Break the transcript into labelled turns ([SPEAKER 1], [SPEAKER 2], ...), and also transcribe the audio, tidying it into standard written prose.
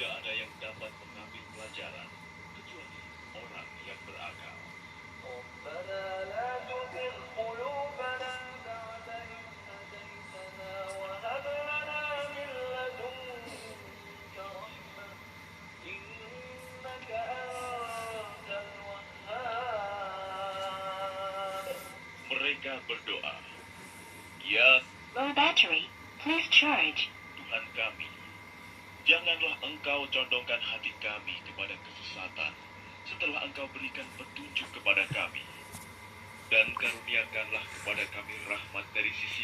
[SPEAKER 1] Tidak ada yang dapat mengambil pelajaran kecuali orang yang berakal.
[SPEAKER 2] ربنا لا تزغ قلوبنا بعد إذ هديتنا وهب لنا من لدنك رحمة إنك أنت الوهاب.
[SPEAKER 1] Mereka berdoa, "Ya
[SPEAKER 3] Low battery. Please charge.
[SPEAKER 1] Tuhan kami, janganlah Engkau condongkan hati kami kepada kesesatan setelah Engkau berikan petunjuk kepada kami. Dan karuniakanlah kepada kami rahmat dari sisi